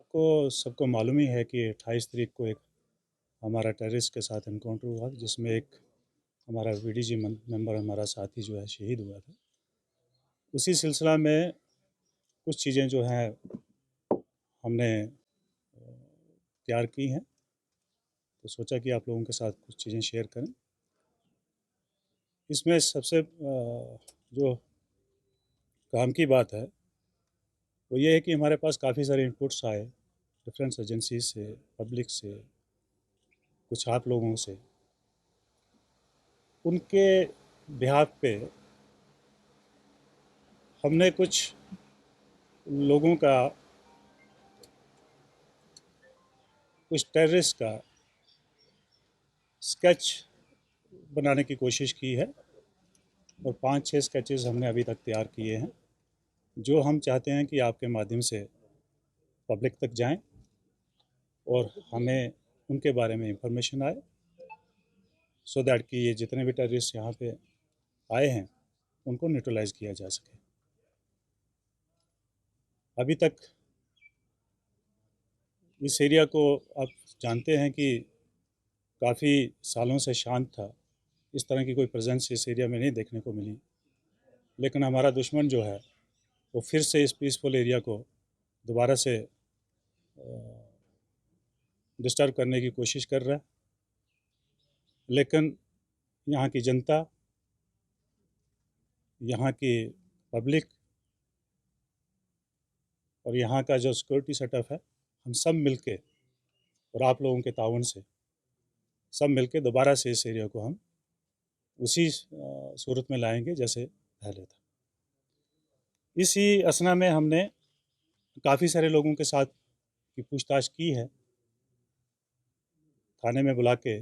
आपको सबको मालूम ही है कि 28 तारीख को एक हमारा टेररिस्ट के साथ इनकाउंटर हुआ जिसमें एक हमारा वीडीजी मेंबर हमारा साथी जो है शहीद हुआ था। उसी सिलसिला में कुछ चीज़ें जो हैं हमने तैयार की हैं, तो सोचा कि आप लोगों के साथ कुछ चीज़ें शेयर करें। इसमें सबसे जो काम की बात है वो ये है कि हमारे पास काफ़ी सारे इनपुट्स आए डिफरेंस एजेंसी से, पब्लिक से, कुछ आप लोगों से। उनके बिहाफ पे हमने कुछ लोगों का, कुछ टेररिस्ट का स्केच बनाने की कोशिश की है और 5-6 स्केचेस हमने अभी तक तैयार किए हैं, जो हम चाहते हैं कि आपके माध्यम से पब्लिक तक जाएं और हमें उनके बारे में इंफॉर्मेशन आए, सो दैट कि ये जितने भी टेररिस्ट यहाँ पे आए हैं उनको न्यूट्रलाइज किया जा सके। अभी तक इस एरिया को आप जानते हैं कि काफ़ी सालों से शांत था, इस तरह की कोई प्रेजेंस इस एरिया में नहीं देखने को मिली। लेकिन हमारा दुश्मन जो है वो फिर से इस पीसफुल एरिया को दोबारा से डिस्टर्ब करने की कोशिश कर रहा है। लेकिन यहाँ की जनता, यहाँ की पब्लिक और यहाँ का जो सिक्योरिटी सेटअप है, हम सब मिलके और आप लोगों के ताउन से सब मिलके दोबारा से इस एरिया को हम उसी सूरत में लाएंगे जैसे पहले था। इसी असना में हमने काफ़ी सारे लोगों के साथ की पूछताछ की है थाने में बुला के,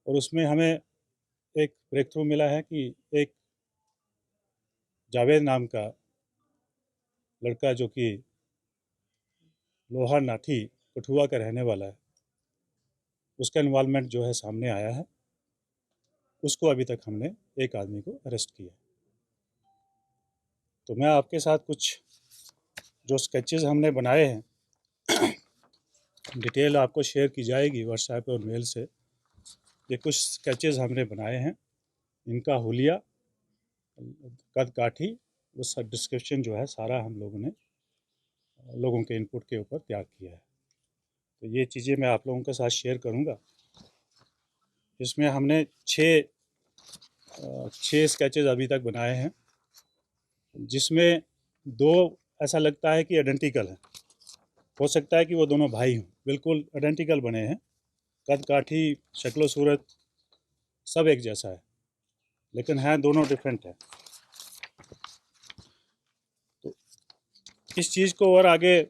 और उसमें हमें एक ब्रेक थ्रू मिला है कि एक जावेद नाम का लड़का जो कि लोहा नाठी कठुआ का रहने वाला है, उसका इन्वॉल्वमेंट जो है सामने आया है। उसको अभी तक हमने एक आदमी को अरेस्ट किया। तो मैं आपके साथ कुछ जो स्केचेस हमने बनाए हैं डिटेल आपको शेयर की जाएगी व्हाट्सएप और मेल से। ये कुछ स्केचेस हमने बनाए हैं, इनका हुलिया, कद काठी, वो सब डिस्क्रिप्शन जो है सारा हम लोगों ने लोगों के इनपुट के ऊपर तैयार किया है। तो ये चीज़ें मैं आप लोगों के साथ शेयर करूँगा। इसमें हमने छः स्केचेस अभी तक बनाए हैं, जिसमें 2 ऐसा लगता है कि आइडेंटिकल हैं। हो सकता है कि वो दोनों भाई हों, बिल्कुल आइडेंटिकल बने हैं, कद काठी, शक्ल सूरत सब एक जैसा है, लेकिन हैं दोनों डिफरेंट है। तो इस चीज़ को और आगे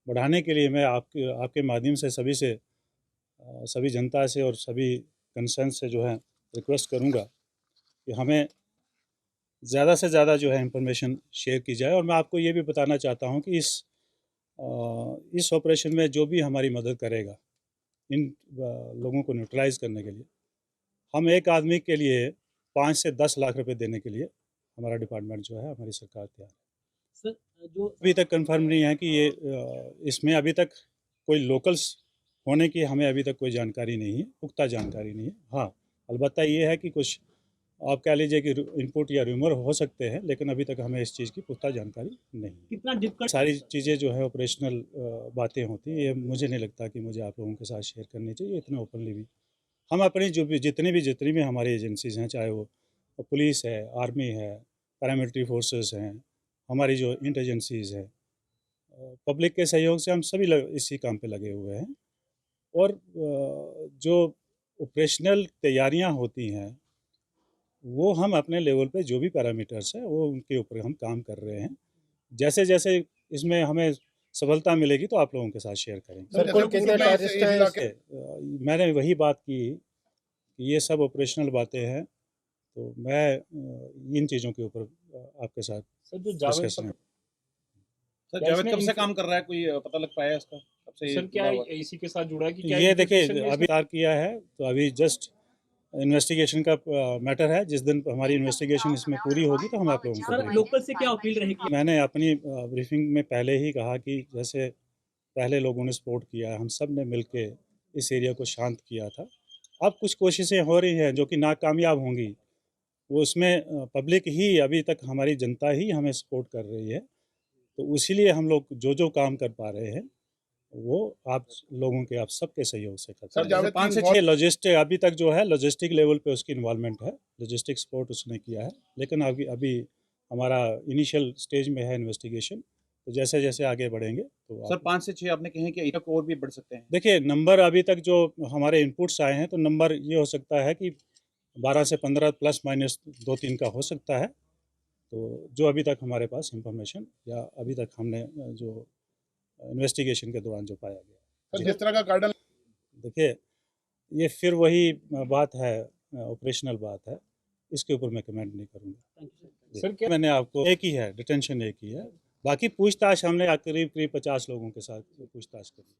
बढ़ाने के लिए मैं आपके माध्यम से सभी जनता से और सभी कंसर्न से जो है रिक्वेस्ट करूंगा कि हमें ज़्यादा से ज़्यादा जो है इंफॉर्मेशन शेयर की जाए। और मैं आपको ये भी बताना चाहता हूँ कि इस ऑपरेशन में जो भी हमारी मदद करेगा इन लोगों को न्यूट्रलाइज करने के लिए, हम एक आदमी के लिए 5 से 10 लाख रुपए देने के लिए हमारा डिपार्टमेंट जो है, हमारी सरकार तैयार है। सर, जो अभी तक कंफर्म नहीं है कि ये इसमें अभी तक कोई लोकल्स होने की हमें अभी तक कोई जानकारी नहीं है, पुख्ता जानकारी नहीं है। हाँ, अलबत्ता ये है कि कुछ आप कह लीजिए कि इनपुट या रूमर हो सकते हैं, लेकिन अभी तक हमें इस चीज़ की पुख्ता जानकारी नहीं है। कितना डिफिकल्ट सारी चीज़ें जो है ऑपरेशनल बातें होती हैं, ये मुझे नहीं लगता कि मुझे आप लोगों के साथ शेयर करनी चाहिए इतने ओपनली भी। हम अपनी जो भी जितनी भी हमारी एजेंसीज़ हैं, चाहे वो पुलिस है, आर्मी है, पैरामिलिट्री फोर्सेस हैं, हमारी जो इंटेलिजेंसीज़ है, पब्लिक के सहयोग से हम सभी इसी काम पे लगे हुए हैं। और जो ऑपरेशनल तैयारियां होती हैं वो हम अपने लेवल पे जो भी पैरामीटर्स हैं वो उनके ऊपर हम काम कर रहे हैं। जैसे जैसे इसमें हमें सफलता मिलेगी तो आप लोगों के साथ शेयर करेंगे। सर, कुल कितने टेररिस्ट हैं? मैंने वही बात की कि ये सब ऑपरेशनल बातें हैं, तो मैं इन चीज़ों के ऊपर आपके साथ सर, जो जावेद डिस्कशन सर, जावेद कब से काम कर रहा है, कोई पता लग पाया इसका? कब से सर क्या इसी के साथ जुड़ा है कि क्या ये देखिए infiltration में अभी तैयार किया है, तो अभी जस्ट इन्वेस्टिगेशन का मैटर है। जिस दिन हमारी इन्वेस्टिगेशन इसमें पूरी होगी तो हम आप लोगों को सर देंगे। लोकल से क्या अपील रहेगी? मैंने अपनी ब्रीफिंग में पहले ही कहा कि जैसे पहले लोगों ने सपोर्ट किया है, हम सब ने मिल के इस एरिया को शांत किया था। अब कुछ कोशिशें हो रही हैं जो कि नाकामयाब होंगी, वो उसमें पब्लिक ही अभी तक हमारी जनता ही हमें सपोर्ट कर रही है। तो इसीलिए हम लोग जो काम कर पा रहे हैं वो आप लोगों के आप सबके सहयोग से करते सर, हैं। जावेद 5 से 6 लॉजिस्टिक अभी तक जो है लॉजिस्टिक लेवल पे उसकी इन्वॉल्वमेंट है, लॉजिस्टिक सपोर्ट उसने किया है, लेकिन अभी अभी हमारा इनिशियल स्टेज में है इन्वेस्टिगेशन। तो जैसे जैसे आगे बढ़ेंगे तो सर 5 से 6 आपने कहे कि तक और भी बढ़ सकते हैं। देखिए नंबर अभी तक जो हमारे इनपुट्स आए हैं तो नंबर ये हो सकता है कि 12 से 15 प्लस माइनस 2-3 का हो सकता है। तो जो अभी तक हमारे पास इंफॉर्मेशन या अभी तक हमने जो इन्वेस्टिगेशन के दौरान जो पाया गया। सर जिस तरह का गार्डन देखिए ये फिर वही बात है, ऑपरेशनल बात है, इसके ऊपर मैं कमेंट नहीं करूँगा। सर क्या मैंने आपको एक ही है, डिटेंशन एक ही है, बाकी पूछताछ हमने करीब 50 लोगों के साथ पूछताछ करी।